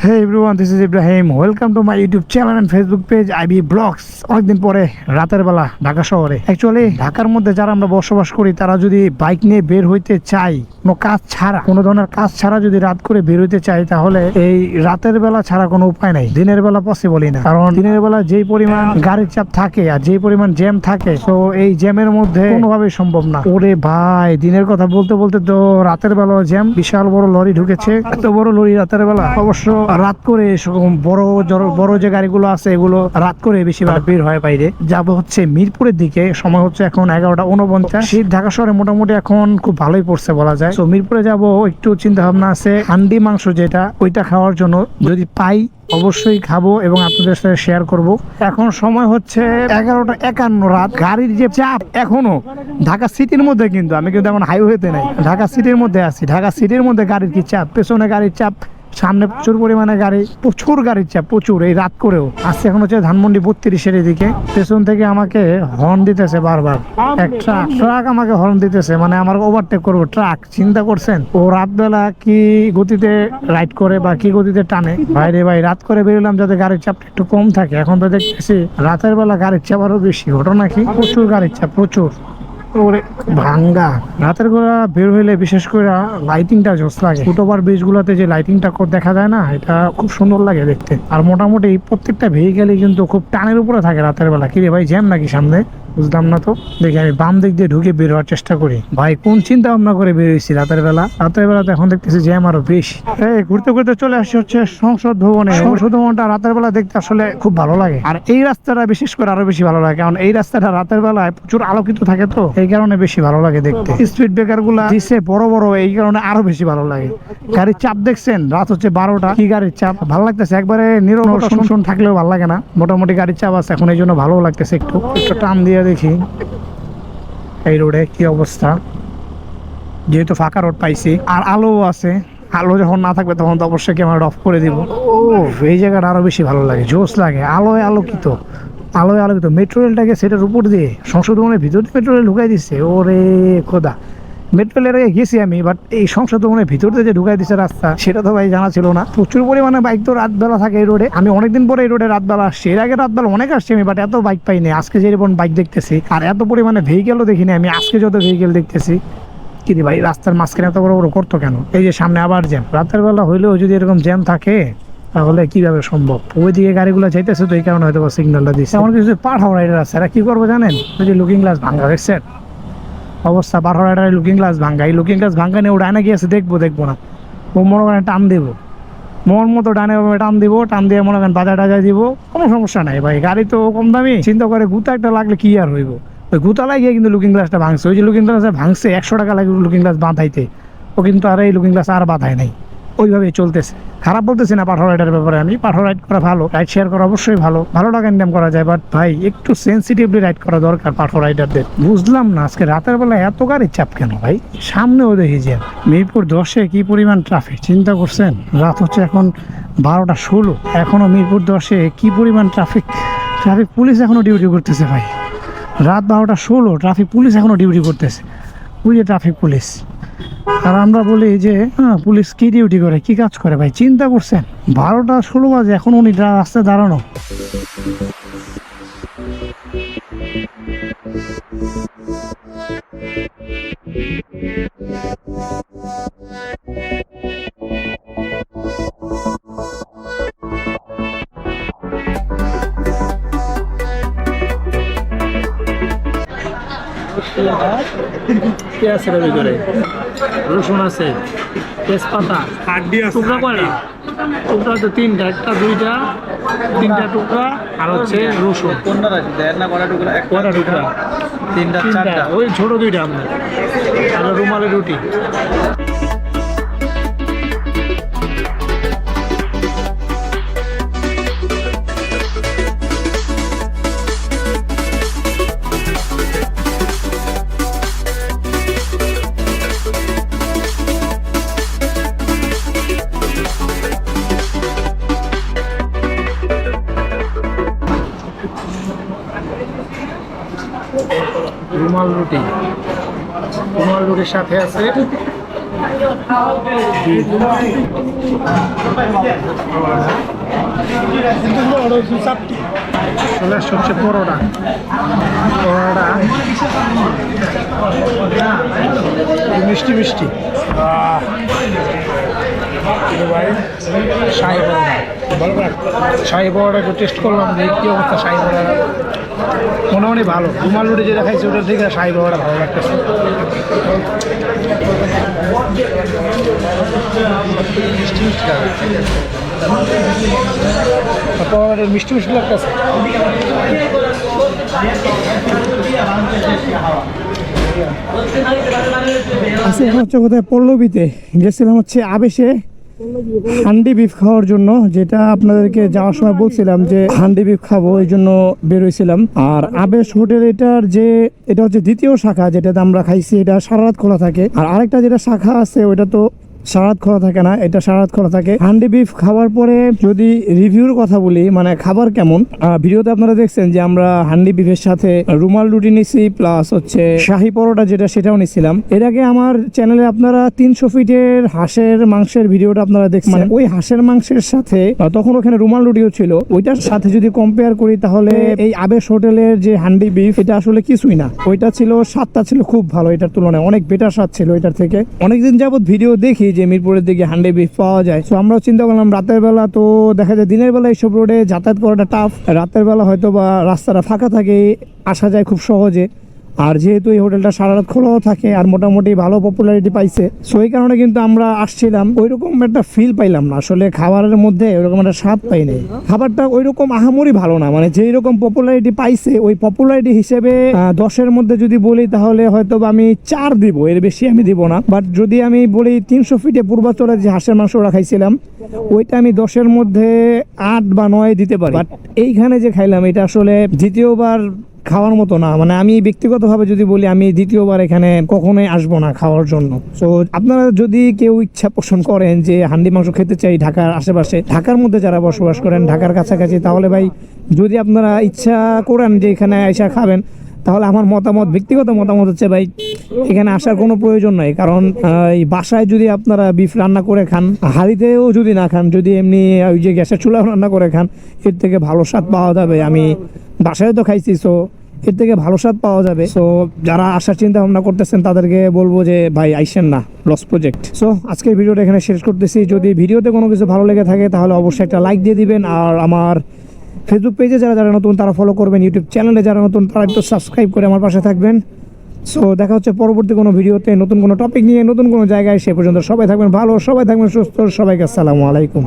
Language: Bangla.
Hey everyone, this is Ibrahim. Welcome to my YouTube channel and Facebook page IB Vlogs. অনেকদিন পরে রাতের বেলা ঢাকা শহরে। অ্যাকচুয়ালি ঢাকার মধ্যে যারা আমরা বসবাস করি তারা যদি বাইক নিয়ে বের হইতে চাই, কোনো কাজ ছাড়া, কোনো ধরনের কাজ ছাড়া যদি রাত করে বের হইতে চাই, তাহলে এই রাতের বেলা ছাড়া কোনো উপায় নাই। দিনের বেলা পসিবলই না, কারণ দিনের বেলা যেই পরিমাণ গাড়ির চাপ থাকে আর যেই পরিমাণ জ্যাম থাকে, তো এই জ্যামের মধ্যে কোনোভাবেই সম্ভব না। ওরে ভাই, দিনের কথা বলতে বলতে তো রাতের বেলা জ্যাম। বিশাল বড় লরি ঢুকেছে, এত বড় লরি রাতের বেলা। অবশ্য রাত করে বড় যে গাড়িগুলো আছে এগুলো রাত করে বেশিরভাগ বের হয় বাইরে। যাবো হচ্ছে মিরপুরের দিকে। সময় হচ্ছে এখন 11:49। শীত ঢাকা শহরে মোটামুটি এখন খুব ভালোই পড়ছে বলা যায়। তো মিরপুরে যাব, একটু চিন্তা ভাবনা আছে হান্ডি মাংস যেটা, ওইটা খাওয়ার জন্য। যদি পাই অবশ্যই খাবো এবং আপনাদের সাথে শেয়ার করব। এখন সময় হচ্ছে 11:51 রাত। গাড়ির যে চাপ এখনো ঢাকা সিটির মধ্যে, কিন্তু আমি কিন্তু এখন হাইওয়েতে নাই, ঢাকা সিটির মধ্যে আছি। ঢাকা সিটির মধ্যে গাড়ির কি চাপ, পেছনে গাড়ির চাপ, সামনে প্রচুর পরিমাণে গাড়ি, প্রচুর গাড়ির চাপ, প্রচুর। এই রাত করেও আসছে। এখন হচ্ছে ধানমন্ডি 32-এর এদিকে। পেছন থেকে আমাকে হর্ন দিতেছে বারবার, এক ট্রাক আমাকে হর্ন দিতেছে, মানে আমার ওভারটেক করবো ট্রাক। চিন্তা করছেন ও রাত বেলা কি গতিতে রাইড করে বা কি গতিতে টানে। ভাইরে ভাই, রাত করে বেরোলাম যাতে গাড়ির চাপটা একটু কম থাকে। এখন তো দেখতেছি রাতের বেলা গাড়ির চাপ আরো বেশি। ঘটনা কি, প্রচুর গাড়ির চাপ, প্রচুর। ওরে ভাঙ্গা রাতের বেলা বের হইলে বিশেষ করে লাইটিংটা জোস লাগে। ফুটওভার ব্রিজ গুলাতে যে লাইটিংটা দেখা যায় না, এটা খুব সুন্দর লাগে দেখতে। আর মোটামুটি প্রত্যেকটা ভেহিকেলই কিন্তু খুব টানের উপরে থাকে রাতের বেলা। কি রে ভাই, জ্যাম নাকি সামনে? বুঝলাম না তো। দেখি আমি বাম দিক দিয়ে ঢুকে বের হওয়ার চেষ্টা করি। ভাই কোন চিন্তা ভাবনা করে বের হয়েছি রাতের বেলা? রাতের বেলা তো এখন দেখতেছি জ্যাম আরো বেশি। এই ঘুরতে ঘুরতে চলে আসছি হচ্ছে সংসদ ভবনে। সংসদ ভবনটা রাতের বেলা দেখতে আসলে খুব ভালো লাগে। আর এই রাস্তাটা বিশেষ করে আরো বেশি ভালো লাগে, কারণ এই রাস্তাটা রাতের বেলায় প্রচুর আলোকিত থাকে, তো এই কারণে বেশি ভালো লাগে দেখতে। স্পিড ব্রেকার গুলা দিচ্ছে বড় বড়, এই কারণে আরো বেশি ভালো লাগে। গাড়ির চাপ দেখছেন, রাত হচ্ছে 12টা, কি গাড়ির চাপ! ভালো লাগতেছে। একবারে নীরব শুনশুন থাকলেও ভালো লাগে না, মোটামুটি গাড়ির চাপ আছে এখন, এই জন্য ভালো লাগতেছে। একটু একটু টান দিয়ে দেখি এই রোডে কি অবস্থা। যেহেতু ফাঁকা রোড পাইছি আর আলো আছে, আলো যখন না থাকবে তখন তো অবশ্যই ক্যামেরাটা অফ করে দিব। ও, এই জায়গাটা আরো বেশি ভালো লাগে, জোস লাগে। আলোয় আলোকিত, আলোয় আলোকিত। মেট্রো রেলটাকে সেটার উপর দিয়ে সংসদ ভবনের ভিতর দিয়ে মেট্রো রেল ঢুকাই দিচ্ছে। ওরে খোদা, মেট্রো রেলের আগে গেছি আমি, বাট এই সংসদ ভবনের ভিতর দিয়ে যে ঢুকাই দিচ্ছে রাস্তা, সেটা তো ভাই জানা ছিল না। প্রচুর পরিমাণে বাইক তো রাত বেলা থাকে এই রোডে। আমি অনেকদিন পরে এই রোডে রাত বেলা আসছি। এর আগে রাত বেলা অনেক আসছি আমি, বাট এত বাইক পাইনি। আজকে যেরকম বাইক দেখতেছি আর এত পরিমাণে ভেহিকেলও দেখিনি আমি আজকে, যত ভেহিকেল দেখতেছি। কি রে ভাই, রাস্তার মাঝখানে এত বড় বড় করতো কেন? এই যে সামনে আবার জ্যাম। রাতের বেলা হইলেও যদি এরকম জ্যাম থাকে তাহলে কিভাবে সম্ভব? ওইদিকে গাড়িগুলো যাইতেছে, তো এই কারণে হয়তো সিগন্যালটা দিচ্ছে। এমন কিছু পাঠাও রাইডার আছে, এরা কি করবো জানেন? ওই যে লুকিং গ্লাস ভাঙা, দেখছেন অবস্থা? পাঠাও রাইডার লুকিং গ্লাস ভাঙা। এই লুকিং গ্লাস ভাঙা নিয়ে ও ডানে গিয়েছে, দেখবো না। ও মনে করেন টান দেবো, মন মতো ডানে টান দিব, টান দিয়ে মনে করেন বাজার টাজায় দিব, কোনো সমস্যা নাই ভাই। গাড়ি তো কম দামি, চিন্তা করে গুতা একটা লাগলে কি আর হইব। ওই গুতা লাগিয়ে কিন্তু লুকিং গ্লাসটা ভাঙছে। ওই যে লুকিং গ্লাস ভাঙছে, 100 টাকা লাগে লুকিং গ্লাস বাঁধাইতে। ও কিন্তু আর এই লুকিং গ্লাস আর বাঁধায় নাই, ওইভাবেই চলতেছে। খারাপ বলতেছি না পাঠাও রাইডার ব্যাপারে, আমি পাঠাও রাইড করা ভালো, রাইড শেয়ার করা অবশ্যই ভালো, ভালো টাকা ইনকাম করা যায়। বাট ভাই একটু সেন্সিটিভলি রাইড করা দরকার পাঠাও রাইডারদের। বুঝলাম না আজকে রাতের বেলা এত গাড়ির চাপ কেন ভাই? সামনেও দেখি যে মিরপুর 10-এ কি পরিমাণ ট্রাফিক, চিন্তা করছেন? রাত হচ্ছে এখন 12:16, এখনো মিরপুর 10-এ কি পরিমাণ ট্রাফিক। ট্রাফিক পুলিশ এখনো ডিউটি করতেছে ভাই। রাত 12:16, ট্রাফিক পুলিশ এখনো ডিউটি করতেছে। ওই যে ট্রাফিক পুলিশ। আর আমরা বলি যে হ্যাঁ, পুলিশ কি ডিউটি করে, কি কাজ করে ভাই? চিন্তা করছেন 12:16 বাজে, এখন উনি রাস্তায় দাঁড়ানো। রসুন আছে, তেজপাতা, টুকরা কয়টা? টুকরা তো 3টা, 1টা 2টা 3টা টুকরা, আর হচ্ছে রসুন কয়টা টুকরা? 3টা 4টা, ওই ছোট 2টা আপনার। আর রুমালের রুটি। রুমাল রুটির সাথে আছে চলে আসছে হচ্ছে পরোটা। পরোটা মিষ্টি মিষ্টি ভাই, শাহী পরোটা। শাহী পরোটা একটু টেস্ট করলাম যে কী অবস্থা। শাহী পরোটা মোটামুটি ভালো। রুমাল রুটি যেটা খাইছি ওটার থেকে শাহী পরোটা ভালো লাগতেছে। মিষ্টি মিষ্টি পরোটার মিষ্টি মিষ্টি লাগতেছে। আচ্ছা, এখন হচ্ছে কোথায় পল্লবীতে গেছিলাম হচ্ছে আবেশে হান্ডি বিফ খাওয়ার জন্য, যেটা আপনাদেরকে যাওয়ার সময় বলছিলাম যে হান্ডি বিফ খাবো, এই জন্য বেরোইছিলাম। আর আবেশ হোটেল এটা হচ্ছে দ্বিতীয় শাখা, যেটাতে আমরা খাইছি। এটা সারা রাত খোলা থাকে। আর আরেকটা যেটা শাখা আছে ওইটা তো সারা রাত খোলা থাকে না, এটা সারা রাত খোলা থাকে। হান্ডি বিফ খাওয়ার পরে যদি রিভিউর কথা বলি, মানে খাবার কেমন, ভিডিওতে আপনারা দেখছেন যে আমরা হান্ডি বিফের সাথে রুমাল রুটি নিছি, প্লাস হচ্ছে শাহী পরোটা যেটা সেটাও নিছিলাম। এর আগে আমার চ্যানেলে আপনারা 300 ফিটের হাঁসের মাংসের ভিডিওটা আপনারা দেখছেন। মানে ওই হাঁসের মাংসের সাথে তখন ওখানে রুমাল রুটিও ছিল, ওইটার সাথে যদি কম্পেয়ার করি তাহলে এই আবেশ হোটেলের যে হান্ডি বিফ এটা আসলে কিছুই না। ওইটা ছিল, স্বাদটা ছিল খুব ভালো, এটার তুলনায় অনেক বেটার স্বাদ ছিল এটার থেকে। অনেকদিন যাবত ভিডিও দেখি যে মিরপুরের দিকে হান্ডি বিফ পাওয়া যায়। তো আমরাও চিন্তা করলাম রাতের বেলা তো দেখা যায়, দিনের বেলা এইসব রোডে যাতায়াত করাটা টাফ, রাতের বেলা হয়তো বা রাস্তাটা ফাঁকা থাকে, আসা যায় খুব সহজে। আর যেহেতু এই হোটেলটা সারা রাত খোলাও থাকে আর মোটামুটি ভালো পপুলারিটি পাইছে, সো এই কারণে কিন্তু আমরা আসছিলাম। ওইরকম একটা ফিল পাইলাম না আসলে, খাবারের মধ্যে ওইরকম একটা স্বাদ পাই নাই। খাবারটা ওইরকম আহামরি ভালো না, মানে যেই রকম পপুলারিটি পাইছে ওই পপুলারিটি হিসেবে 10-এর মধ্যে যদি বলি তাহলে হয়তো আমি 4 দিব, এর বেশি আমি দিব না। বাট যদি আমি বলি 300 ফিটে পূর্বাচলে যে হাঁসের মাংস ওরা খাইছিলাম, ওইটা আমি 10-এর মধ্যে 8 বা 9 দিতে পারি। বাট এইখানে যে খাইলাম এটা আসলে দ্বিতীয়বার খাওয়ার মতো না। মানে আমি ব্যক্তিগতভাবে যদি বলি, আমি দ্বিতীয়বার এখানে কখনোই আসবো না খাওয়ার জন্য। তো আপনারা যদি কেউ ইচ্ছা পোষণ করেন যে হান্ডি মাংস খেতে চাই ঢাকার আশেপাশে, ঢাকার মধ্যে যারা বসবাস করেন, ঢাকার কাছাকাছি, তাহলে ভাই যদি আপনারা ইচ্ছা করেন যে এখানে এসে খাবেন, তাহলে আমার ব্যক্তিগত মতামত হচ্ছে ভাই এখানে আসার কোনো প্রয়োজন নাই। কারণ এই বাসায় যদি আপনারা বিফ রান্না করে খান, হাঁড়িতেও যদি না খান, যদি এমনি ওই যে গ্যাসের চুলা রান্না করে খান, এর থেকে ভালো স্বাদ পাওয়া যাবে। আমি বাসায় তো খাইছি, সো এর থেকে ভালো স্বাদ পাওয়া যাবে। সো যারা আসার চিন্তা ভাবনা করতেছেন তাদেরকে বলবো যে ভাই আইসেন না, লস প্রজেক্ট। সো আজকের ভিডিওটা এখানে শেষ করতেছি। যদি ভিডিওতে কোনো কিছু ভালো লেগে থাকে তাহলে অবশ্যই একটা লাইক দিয়ে দিবেন। আর আমার ফেসবুক পেজে যারা নতুন তারা ফলো করবেন, ইউটিউব চ্যানেলে যারা নতুন তারা একটু সাবস্ক্রাইব করে আমার পাশে থাকবেন। সো দেখা হচ্ছে পরবর্তী কোনো ভিডিওতে, নতুন কোনো টপিক নিয়ে, নতুন কোনো জায়গায়। সে পর্যন্ত সবাই থাকবেন ভালো, সবাই থাকবেন সুস্থ। সবাইকে আসসালামু আলাইকুম।